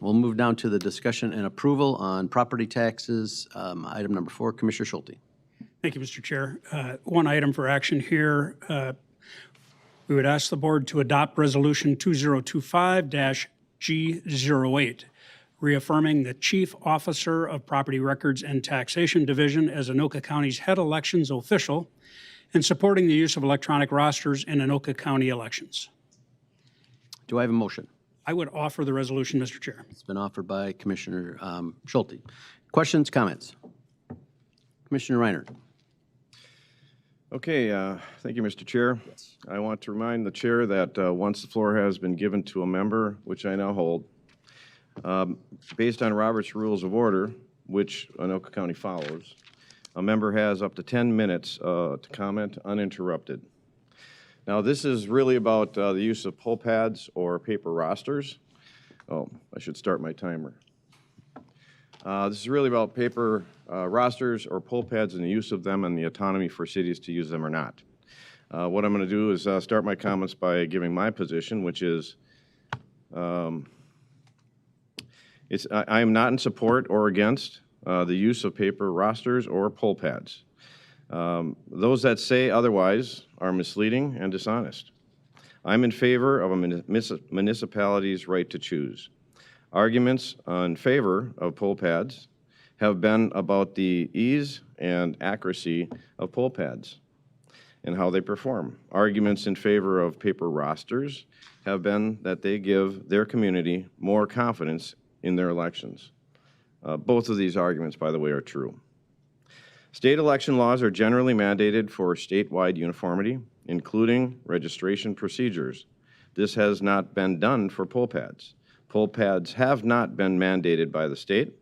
We'll move down to the discussion and approval on property taxes. Item number 4, Commissioner Schulte. Thank you, Mr. Chair. One item for action here. We would ask the board to adopt Resolution 2025-G08, reaffirming the Chief Officer of Property Records and Taxation Division as Anoka County's head elections official and supporting the use of electronic rosters in Anoka County elections. Do I have a motion? I would offer the resolution, Mr. Chair. It's been offered by Commissioner Schulte. Questions, comments? Commissioner Reiner. Okay, thank you, Mr. Chair. Yes. I want to remind the chair that once the floor has been given to a member, which I now hold, based on Robert's Rules of Order, which Anoka County follows, a member has up to 10 minutes to comment uninterrupted. Now, this is really about the use of poll pads or paper rosters. Oh, I should start my timer. This is really about paper rosters or poll pads and the use of them and the autonomy for cities to use them or not. What I'm going to do is start my comments by giving my position, which is I am not in support or against the use of paper rosters or poll pads. Those that say otherwise are misleading and dishonest. I'm in favor of a municipality's right to choose. Arguments in favor of poll pads have been about the ease and accuracy of poll pads and how they perform. Arguments in favor of paper rosters have been that they give their community more confidence in their elections. Both of these arguments, by the way, are true. State election laws are generally mandated for statewide uniformity, including registration procedures. This has not been done for poll pads. Poll pads have not been mandated by the state.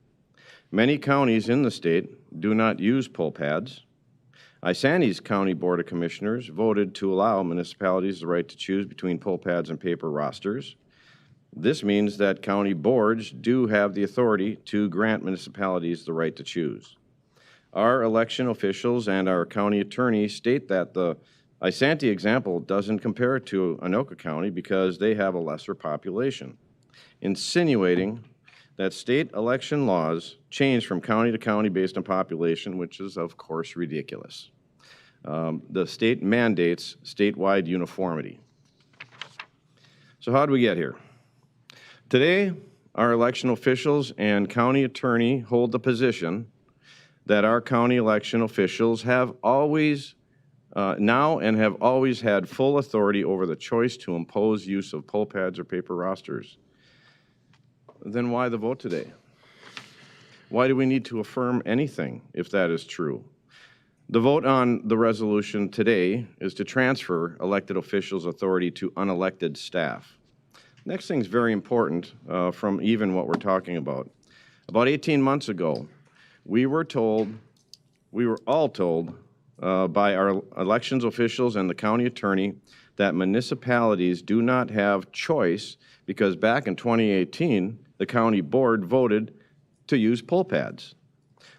Many counties in the state do not use poll pads. Isanti's County Board of Commissioners voted to allow municipalities the right to choose between poll pads and paper rosters. This means that county boards do have the authority to grant municipalities the right to choose. Our election officials and our county attorney state that the Isanti example doesn't compare to Anoka County because they have a lesser population, insinuating that state election laws change from county to county based on population, which is, of course, ridiculous. The state mandates statewide uniformity. So how did we get here? Today, our election officials and county attorney hold the position that our county election officials have always now and have always had full authority over the choice to impose use of poll pads or paper rosters. Then why the vote today? Why do we need to affirm anything if that is true? The vote on the resolution today is to transfer elected officials' authority to unelected staff. Next thing is very important from even what we're talking about. About 18 months ago, we were all told by our elections officials and the county attorney that municipalities do not have choice because back in 2018, the county board voted to use poll pads.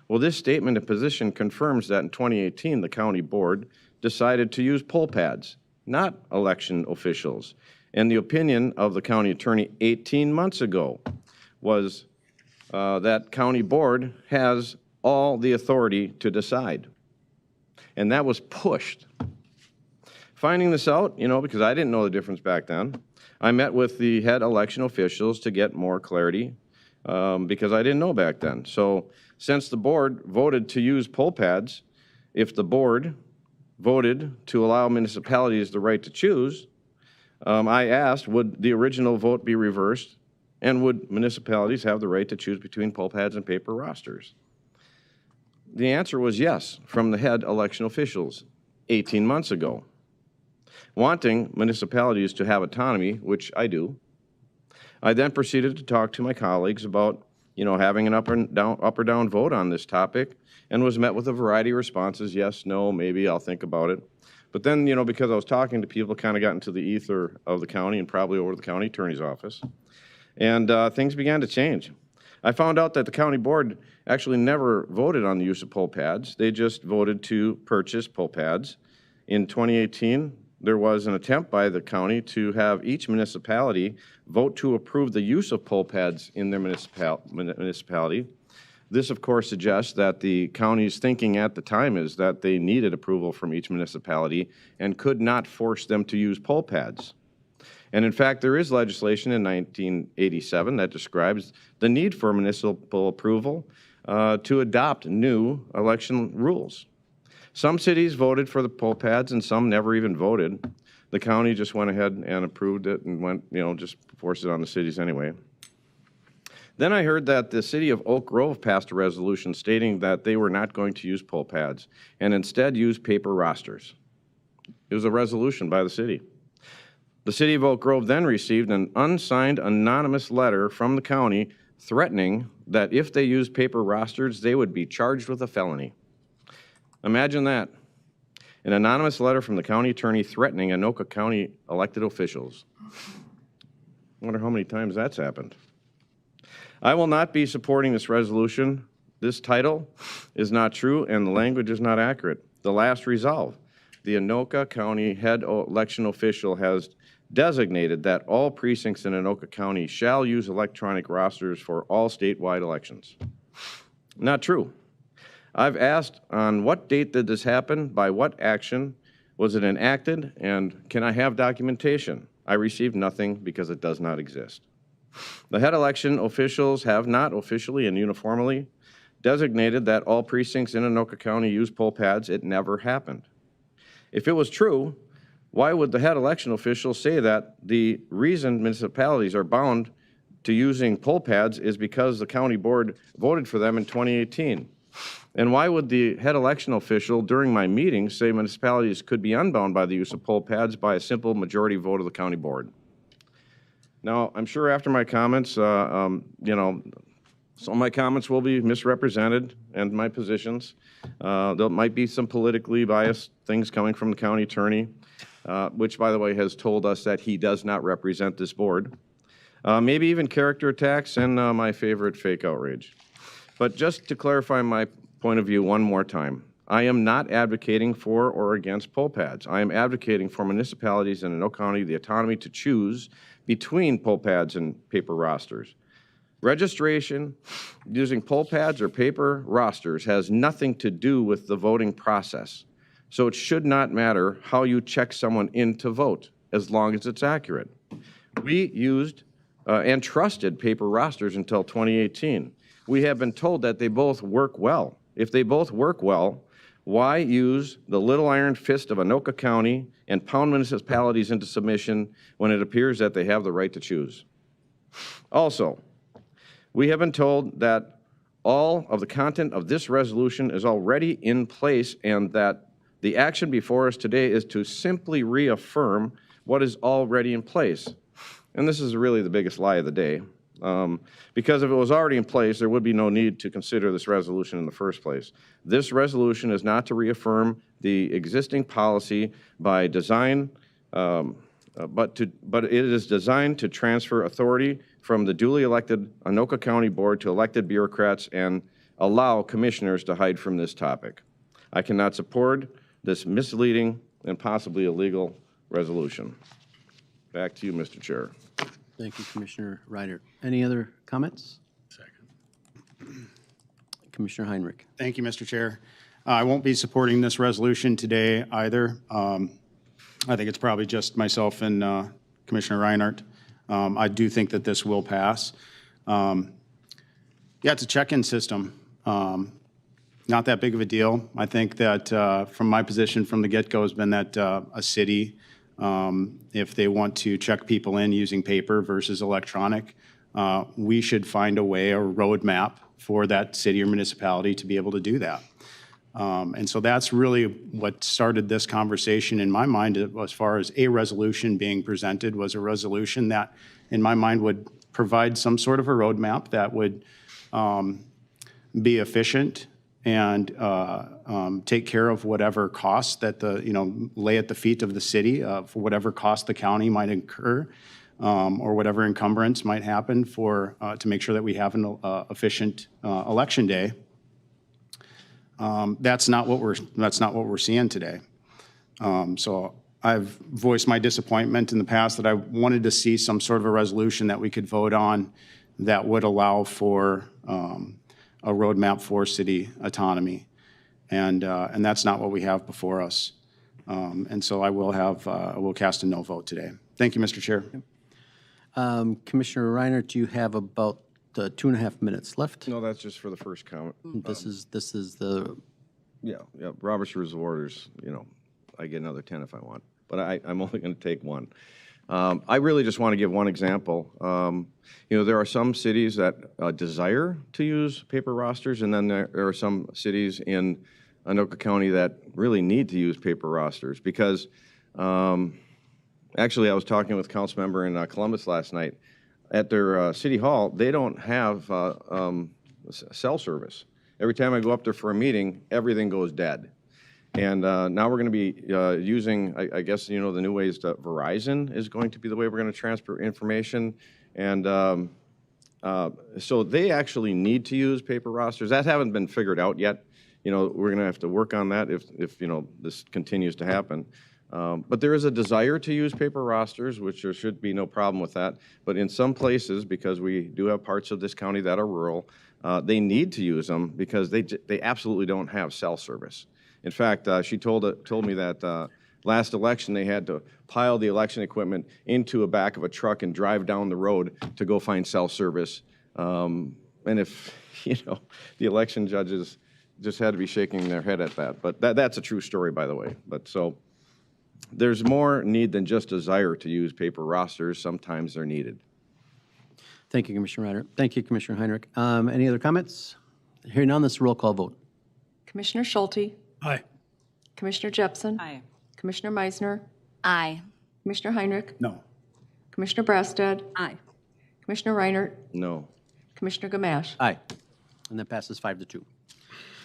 Well, this statement of position confirms that in 2018, the county board decided to use poll pads, not election officials. And the opinion of the county attorney 18 months ago was that county board has all the authority to decide. And that was pushed. Finding this out, because I didn't know the difference back then, I met with the head election officials to get more clarity because I didn't know back then. So since the board voted to use poll pads, if the board voted to allow municipalities the right to choose, I asked, would the original vote be reversed and would municipalities have the right to choose between poll pads and paper rosters? The answer was yes from the head election officials 18 months ago. Wanting municipalities to have autonomy, which I do, I then proceeded to talk to my colleagues about, having an up or down vote on this topic, and was met with a variety of responses, yes, no, maybe, I'll think about it. But then, because I was talking to people, kind of got into the ether of the county and probably over to the county attorney's office, and things began to change. I found out that the county board actually never voted on the use of poll pads. They just voted to purchase poll pads. In 2018, there was an attempt by the county to have each municipality vote to approve the use of poll pads in their municipality. This, of course, suggests that the county's thinking at the time is that they needed approval from each municipality and could not force them to use poll pads. And in fact, there is legislation in 1987 that describes the need for municipal approval to adopt new election rules. Some cities voted for the poll pads and some never even voted. The county just went ahead and approved it and went, just forced it on the cities anyway. Then I heard that the city of Oak Grove passed a resolution stating that they were not going to use poll pads and instead use paper rosters. It was a resolution by the city. The city of Oak Grove then received an unsigned anonymous letter from the county threatening that if they used paper rosters, they would be charged with a felony. Imagine that. An anonymous letter from the county attorney threatening Anoka County elected officials. I wonder how many times that's happened. I will not be supporting this resolution. This title is not true and the language is not accurate. The last resolve, the Anoka County head election official has designated that all precincts in Anoka County shall use electronic rosters for all statewide elections. Not true. I've asked on what date did this happen, by what action was it enacted, and can I have documentation? I received nothing because it does not exist. The head election officials have not officially and uniformly designated that all precincts in Anoka County use poll pads. It never happened. If it was true, why would the head election officials say that the reason municipalities are bound to using poll pads is because the county board voted for them in 2018? And why would the head election official during my meeting say municipalities could be unbound by the use of poll pads by a simple majority vote of the county board? Now, I'm sure after my comments, some of my comments will be misrepresented and my positions. There might be some politically biased things coming from the county attorney, which, by the way, has told us that he does not represent this board. Maybe even character attacks and my favorite, fake outrage. But just to clarify my point of view one more time, I am not advocating for or against poll pads. I am advocating for municipalities in Anoka County the autonomy to choose between poll pads and paper rosters. Registration using poll pads or paper rosters has nothing to do with the voting process. So it should not matter how you check someone in to vote, as long as it's accurate. We used and trusted paper rosters until 2018. We have been told that they both work well. If they both work well, why use the little iron fist of Anoka County and pound municipalities into submission when it appears that they have the right to choose? Also, we have been told that all of the content of this resolution is already in place and that the action before us today is to simply reaffirm what is already in place. And this is really the biggest lie of the day. Because if it was already in place, there would be no need to consider this resolution in the first place. This resolution is not to reaffirm the existing policy by design, but it is designed to transfer authority from the duly elected Anoka County Board to elected bureaucrats and allow commissioners to hide from this topic. I cannot support this misleading and possibly illegal resolution. Back to you, Mr. Chair. Thank you, Commissioner Ryder. Any other comments? Second. Commissioner Heinrich. Thank you, Mr. Chair. I won't be supporting this resolution today either. I think it's probably just myself and Commissioner Reinhardt. I do think that this will pass. Yeah, it's a check-in system. Not that big of a deal. I think that from my position from the get-go has been that a city, if they want to check people in using paper versus electronic, we should find a way, a roadmap for that city or municipality to be able to do that. And so that's really what started this conversation in my mind as far as a resolution being presented, was a resolution that in my mind would provide some sort of a roadmap that would be efficient and take care of whatever costs that lay at the feet of the city for whatever cost the county might incur or whatever encumbrance might happen for to make sure that we have an efficient election day. That's not what we're seeing today. So I've voiced my disappointment in the past that I wanted to see some sort of a resolution that we could vote on that would allow for a roadmap for city autonomy. And that's not what we have before us. And so I will cast a no vote today. Thank you, Mr. Chair. Commissioner Reiner, do you have about 2.5 minutes left? No, that's just for the first comment. This is the, Yeah, Robert's Rules of Orders, I get another 10 if I want, but I'm only going to take one. I really just want to give one example. There are some cities that desire to use paper rosters, and then there are some cities in Anoka County that really need to use paper rosters because, actually, I was talking with a council member in Columbus last night. At their city hall, they don't have cell service. Every time I go up there for a meeting, everything goes dead. And now we're going to be using, I guess, the new ways that Verizon is going to be the way we're going to transfer information. And so they actually need to use paper rosters. That haven't been figured out yet. We're going to have to work on that if this continues to happen. But there is a desire to use paper rosters, which there should be no problem with that. But in some places, because we do have parts of this county that are rural, they need to use them because they absolutely don't have cell service. In fact, she told me that last election they had to pile the election equipment into a back of a truck and drive down the road to go find cell service. And if, the election judges just had to be shaking their head at that. But that's a true story, by the way. But so there's more need than just desire to use paper rosters. Sometimes they're needed. thank you, Commissioner Reiner. Thank you, Commissioner Heinrich. Any other comments? Hearing none, this is a roll call vote. Commissioner Schulte, Aye. Commissioner Jepson, Aye. Commissioner Meisner, Aye. Commissioner Heinrich, No. Commissioner Brasted, Aye. Commissioner Reinert, No. Commissioner Gamache. Aye. And that passes 5-2.